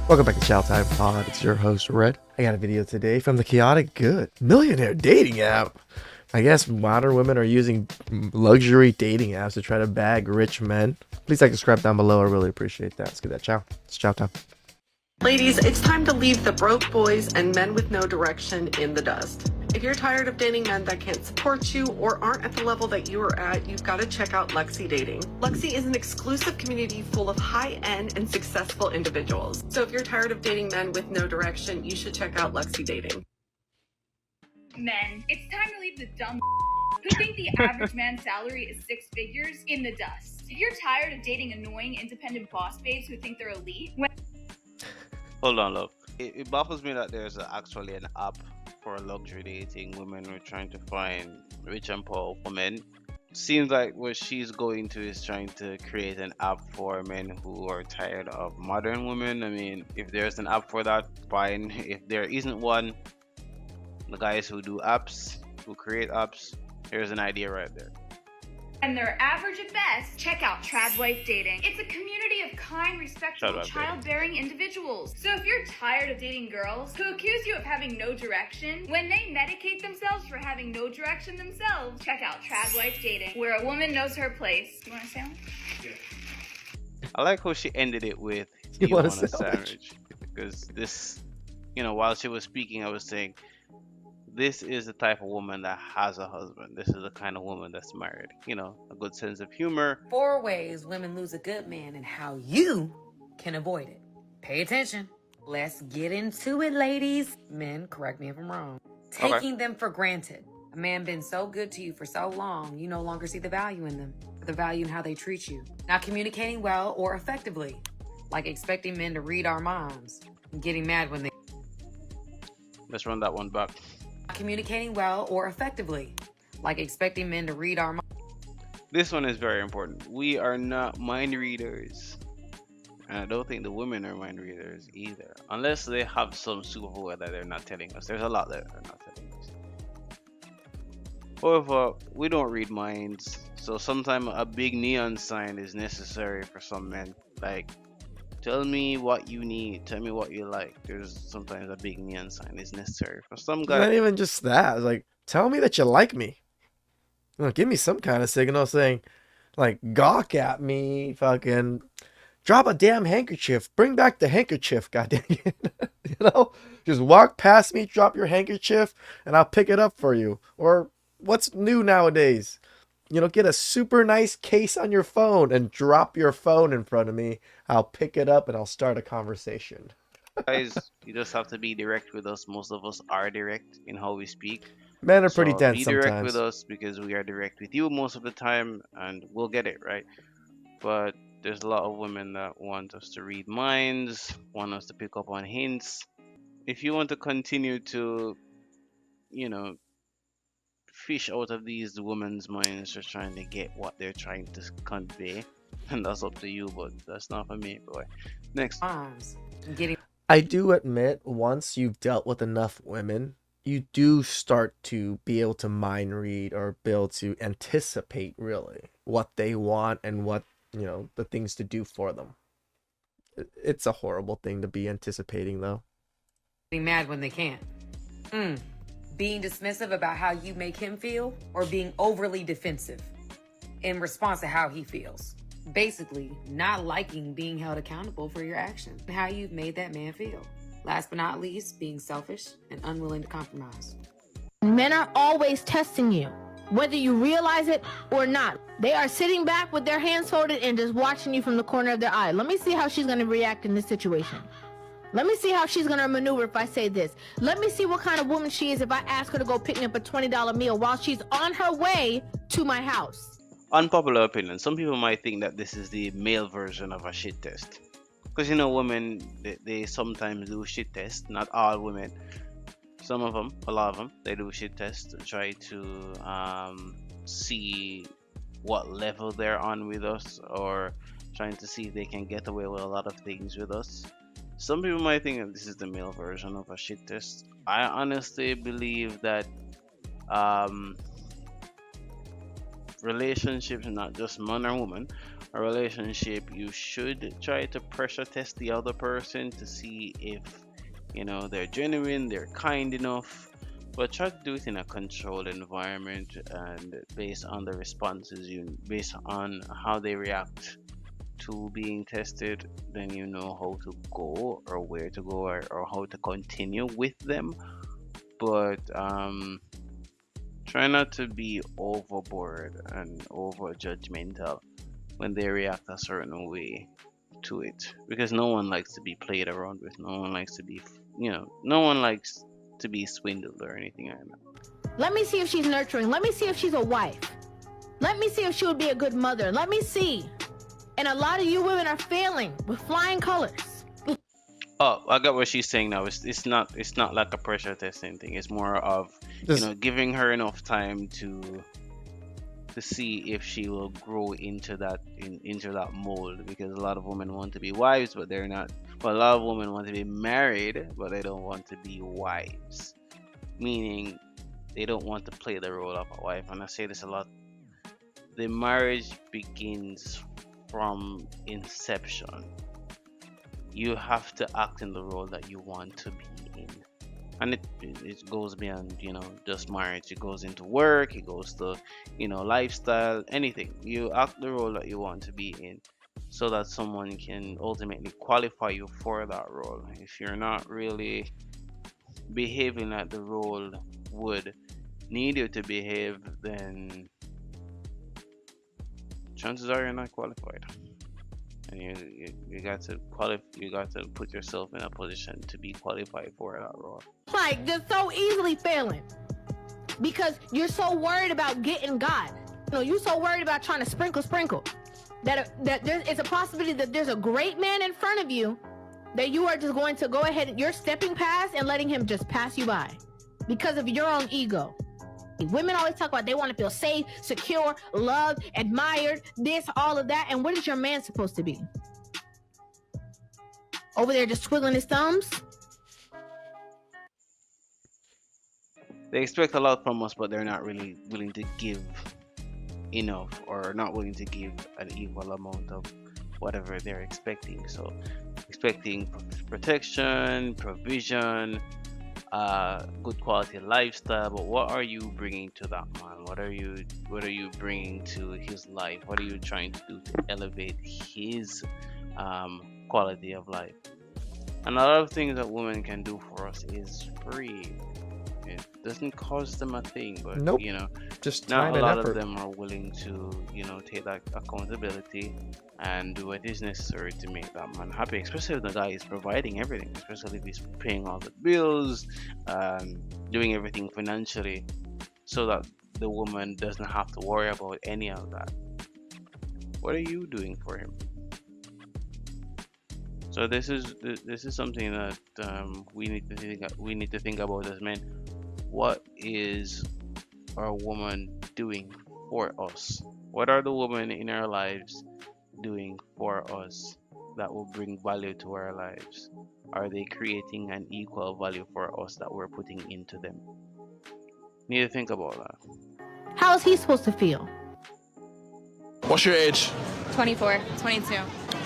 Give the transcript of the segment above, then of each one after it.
Welcome back to Chow Time Pod. It's your host, Red. I got a video today from the Chaotic Good millionaire dating app. I guess modern women are using luxury dating apps to try to bag rich men. Please like and subscribe down below. I really appreciate that. Let's get that chow. It's chow time. Ladies, it's time to leave the broke boys and men with no direction in the dust. If you're tired of dating men that can't support you or aren't at the level that you are at, you've got to check out Lexi Dating. Lexi is an exclusive community full of high-end and successful individuals. So if you're tired of dating men with no direction, you should check out Lexi Dating. Men, it's time to leave the dumb who think the average man's salary is six figures in the dust. If you're tired of dating annoying independent boss babes who think they're elite, Hold on, love. It baffles me that there's actually an app for luxury dating. Women who are trying to find rich and powerful men. Seems like what she's going to is trying to create an app for men who are tired of modern women. I mean, if there's an app for that, fine. If there isn't one, the guys who do apps, who create apps, here's an idea right there. and they're average at best, check out Trad Wife Dating. It's a community of kind, respectable, childbearing individuals. So if you're tired of dating girls who accuse you of having no direction, when they medicate themselves for having no direction themselves, check out Trad Wife Dating, where a woman knows her place. You want to say one? I like how she ended it with, "You want a sandwich?" Because this, while she was speaking, I was saying, this is the type of woman that has a husband. This is the kind of woman that's married. A good sense of humor. 4 ways women lose a good man and how you can avoid it. Pay attention. Let's get into it, ladies. Men, correct me if I'm wrong. Taking them for granted. A man been so good to you for so long, you no longer see the value in them, or the value in how they treat you. Not communicating well or effectively, like expecting men to read our minds and getting mad when they... Let's run that one back. Communicating well or effectively, like expecting men to read our minds. This one is very important. We are not mind readers. And I don't think the women are mind readers either. Unless they have some superpower that they're not telling us. There's a lot that they're not telling us. However, we don't read minds. So sometimes a big neon sign is necessary for some men. Like, tell me what you need. Tell me what you like. There's sometimes a big neon sign is necessary for some guys. Not even just that. It's like, tell me that you like me. Give me some kind of signal saying, like, gawk at me, fucking drop a damn handkerchief. Bring back the handkerchief, goddamn it. Just walk past me, drop your handkerchief, and I'll pick it up for you. Or what's new nowadays? Get a super nice case on your phone and drop your phone in front of me. I'll pick it up and I'll start a conversation. Guys, you just have to be direct with us. Most of us are direct in how we speak. Men are pretty dense be sometimes. direct with us because we are direct with you most of the time, and we'll get it, right? But there's a lot of women that want us to read minds, want us to pick up on hints. If you want to continue to, fish out of these women's minds just trying to get what they're trying to convey, and that's up to you, but that's not for me, boy. Next. I do admit, once you've dealt with enough women, you do start to be able to mind read or be able to anticipate really what they want and what, the things to do for them. It's a horrible thing to be anticipating, though. Being mad when they can't. Being dismissive about how you make him feel, or being overly defensive in response to how he feels. Basically, not liking being held accountable for your actions and how you've made that man feel. Last but not least, being selfish and unwilling to compromise. Men are always testing you, whether you realize it or not. They are sitting back with their hands folded and just watching you from the corner of their eye. Let me see how she's going to react in this situation. Let me see how she's going to maneuver if I say this. Let me see what kind of woman she is if I ask her to go pick me up a $20 meal while she's on her way to my house. Unpopular opinion. Some people might think that this is the male version of a shit test. Because, women, they sometimes do shit tests. Not all women. Some of them, a lot of them, they do shit tests to try to see what level they're on with us, or trying to see if they can get away with a lot of things with us. Some people might think that this is the male version of a shit test. I honestly believe that relationships, not just man or woman, a relationship, you should try to pressure test the other person to see if, they're genuine, they're kind enough. But try to do it in a controlled environment and based on the responses, based on how they react to being tested, then you know how to go or where to go, or how to continue with them. But try not to be overboard and over judgmental when they react a certain way to it, because no one likes to be played around with. No one likes to be, no one likes to be swindled or anything like that. Let me see if she's nurturing. Let me see if she's a wife. Let me see if she would be a good mother. Let me see. And a lot of you women are failing with flying colors. Oh, I got what she's saying now. It's not like a pressure testing thing. It's more of giving her enough time to see if she will grow into that mold, because a lot of women want to be wives but they're not. But a lot of women want to be married but they don't want to be wives, meaning they don't want to play the role of a wife. And I say this a lot. The marriage begins from inception. You have to act in the role that you want to be in, and it goes beyond just marriage. It goes into work, it goes to lifestyle, anything. You act the role that you want to be in so that someone can ultimately qualify you for that role. If you're not really behaving like the role would need you to behave, then chances are you're not qualified. And you got to put yourself in a position to be qualified for that role. Like, they're so easily failing because you're so worried about getting God. You're so worried about trying to sprinkle that it's a possibility that there's a great man in front of you that you are just going to go ahead and you're stepping past and letting him just pass you by because of your own ego. Women always talk about they want to feel safe, secure, loved, admired, this, all of that. And what is your man supposed to be? Over there just twiddling his thumbs? They expect a lot from us, but they're not really willing to give enough, or not willing to give an equal amount of whatever they're expecting. So expecting protection, provision, good quality lifestyle, but what are you bringing to that man? What are you bringing to his life? What are you trying to do to elevate his quality of life? And a lot of things that women can do for us is free. It doesn't cost them a thing, but nope. Just time not a lot and effort. of them are willing to take that accountability and do what is necessary to make that man happy, especially if the guy is providing everything, especially if he's paying all the bills, doing everything financially, so that the woman doesn't have to worry about any of that. What are you doing for him? So this is something that we need to think about as men. What is our woman doing for us? What are the women in our lives doing for us that will bring value to our lives? Are they creating an equal value for us that we're putting into them? Need to think about that. How is he supposed to feel? What's your age? 24, 22.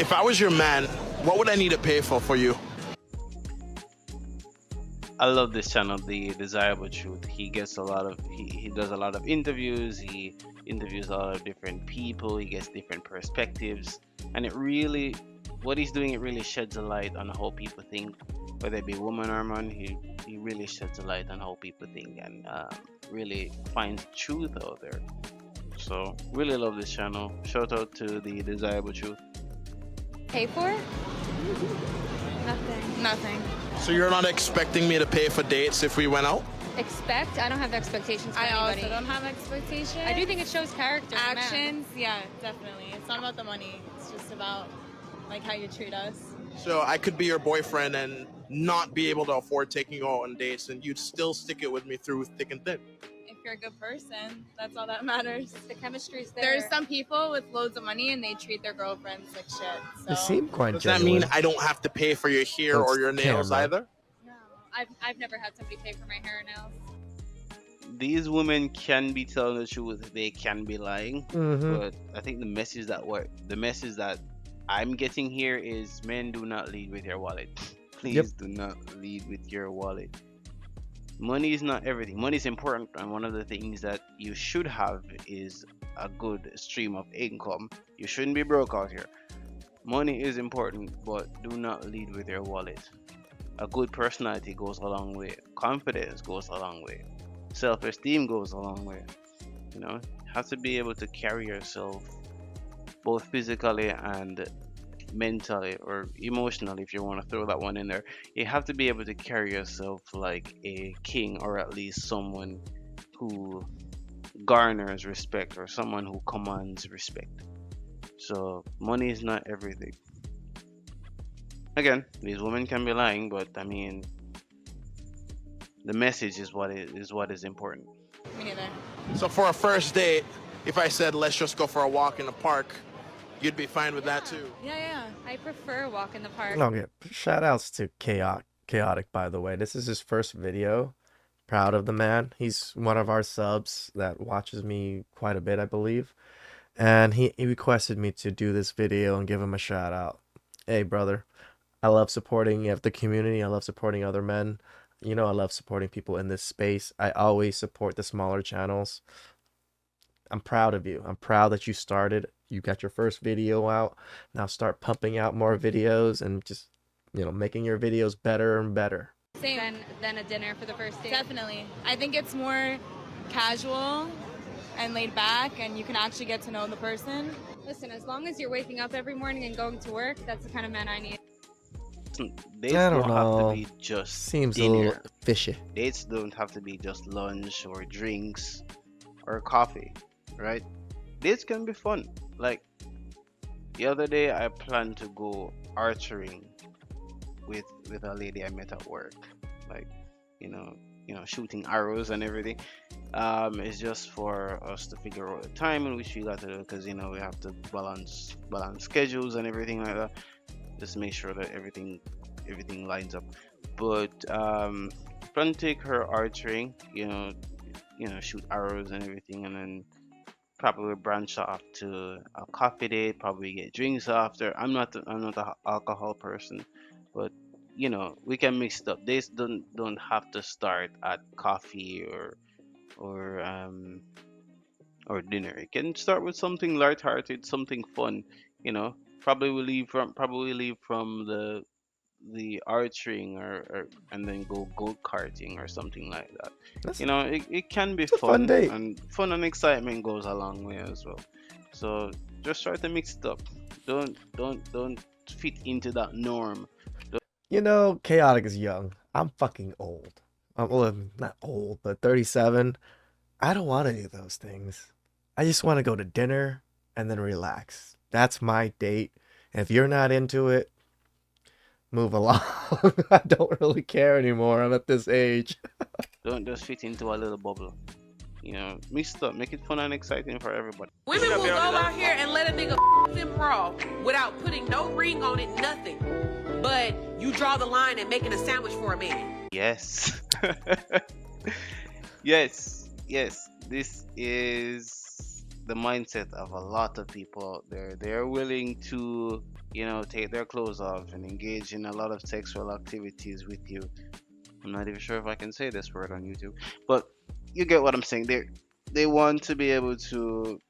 If I was your man, what would I need to pay for you? I love this channel, The Desirable Truth. He gets he does a lot of interviews. He interviews a lot of different people. He gets different perspectives, and what he's doing, it really sheds a light on how people think, whether it be woman or man. He really sheds a light on how people think, and really finds truth out there. So really love this channel. Shout out to The Desirable Truth. Pay for it? Nothing. So you're not expecting me to pay for dates if we went out? Expect? I don't have expectations for I anybody. also don't have expectations. I do think it shows character. in a man. Actions, yeah, definitely. It's not about the money. It's just about how you treat us. So I could be your boyfriend and not be able to afford taking you out on dates, and you'd still stick it with me through thick and thin. If you're a good person, that's all that matters. The chemistry's there. There's some people with loads of money and they treat their girlfriends like shit. So. They seem quite Does genuine. that mean I don't have to pay for your hair That's or your nails camera. either? No, I've never had somebody pay for my hair or nails. these women can be telling the truth, they can be lying, but I think the message that I'm getting here is men, do not lead with your wallet. Please do not lead with your wallet. Money is not everything. Money is important, and one of the things that you should have is a good stream of income. You shouldn't be broke out here. Money is important, but do not lead with your wallet. A good personality goes a long way. Confidence goes a long way. Self-esteem goes a long way. You know, you have to be able to carry yourself both physically and mentally or emotionally, if you want to throw that one in there. You have to be able to carry yourself like a king, or at least someone who garners respect, or someone who commands respect. So money is not everything. Again, these women can be lying, but I mean, the message is what is important. Me neither. So for a first date, if I said let's just go for a walk in the park, you'd be fine with that too? Yeah. I prefer a walk in the park. Okay, shout outs to Chaotic, by the way. This is his first video. Proud of the man. He's one of our subs that watches me quite a bit, I believe. And he requested me to do this video and give him a shout out. Hey, brother. I love supporting the community. I love supporting other men. You know, I love supporting people in this space. I always support the smaller channels. I'm proud of you. I'm proud that you started. You got your first video out. Now start pumping out more videos and just, making your videos better and better. Same than a dinner for the first date. Definitely. I think it's more casual and laid back, and you can actually get to know the person. Listen, as long as you're waking up every morning and going to work, that's the kind of man I need. Dates I don't have know. to be just Seems dinner. a little fishy. Dates don't have to be just lunch or drinks or coffee, right? Dates can be fun. Like the other day, I planned to go archery with a lady I met at work. Like, shooting arrows and everything. It's just for us to figure out the time in which we got to do, because we have to balance schedules and everything like that. Just make sure that everything lines up. But plan to take her archery, shoot arrows and everything, and then probably branch off to a coffee date, probably get drinks after. I'm not an alcohol person, but we can mix it up. Dates don't have to start at coffee or dinner. It can start with something lighthearted, something fun. Probably leave from the archering or and then go karting or something like that. It can be fun date. And fun and excitement goes a long way as well. So just try to mix it up. Don't fit into that norm. Chaotic is young. I'm fucking old. I'm not old, but 37. I don't want any of those things. I just want to go to dinner and then relax. That's my date. And if you're not into it, move along. I don't really care anymore. I'm at this age. Don't just fit into a little bubble. Mix it up. Make it fun and exciting for everybody. Women will go out here and let a nigga them raw without putting no ring on it, nothing. But you draw the line at making a sandwich for a man. Yes. yes. This is the mindset of a lot of people out there. They're willing to, take their clothes off and engage in a lot of sexual activities with you. I'm not even sure if I can say this word on YouTube, but you get what I'm saying. They want to be able to,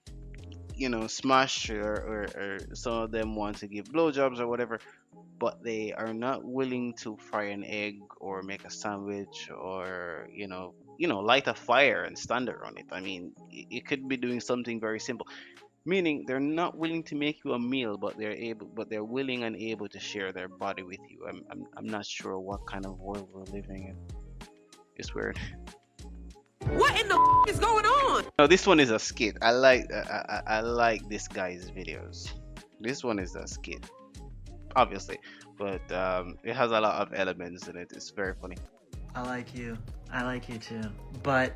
smash or some of them want to give blowjobs or whatever, but they are not willing to fry an egg or make a sandwich or light a fire and stand around it. I mean, it could be doing something very simple, meaning they're not willing to make you a meal, but they're willing and able to share their body with you. I'm not sure what kind of world we're living in. It's weird. What in the is going on? No, this one is a skit. I like this guy's videos. This one is a skit, obviously, but it has a lot of elements in it. It's very funny. I like you too, but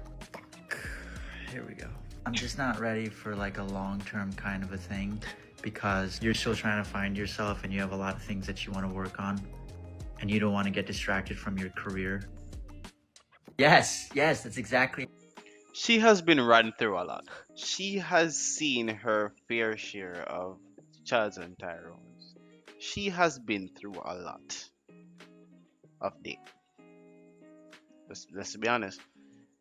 here we go. I'm just not ready for like a long-term kind of a thing, because you're still trying to find yourself and you have a lot of things that you want to work on and you don't want to get distracted from your career. Yes, that's exactly. She has been run through a lot. She has seen her fair share of Charles and Tyrone's. She has been through a lot of dating. Let's be honest,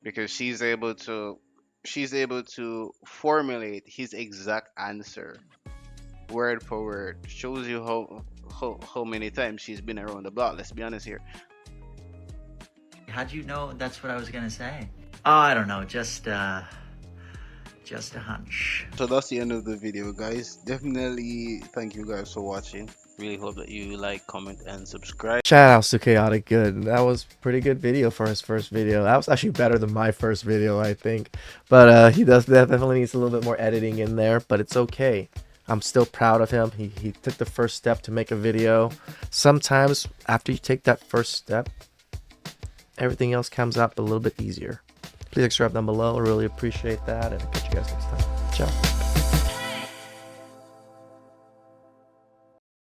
because she's able to formulate his exact answer word for word. Shows you how many times she's been around the block. Let's be honest here. How'd you know that's what I was gonna say? Oh, I don't know, just a hunch. So that's the end of the video, guys. Definitely thank you guys for watching. Really hope that you like, comment, and subscribe. Shout outs to Chaotic Good. That was pretty good video for his first video. That was actually better than my first video, I think. But he definitely needs a little bit more editing in there, but it's okay. I'm still proud of him. He took the first step to make a video. Sometimes after you take that first step, everything else comes up a little bit easier. Please subscribe down below. I really appreciate that, and I'll catch you guys next time. Ciao.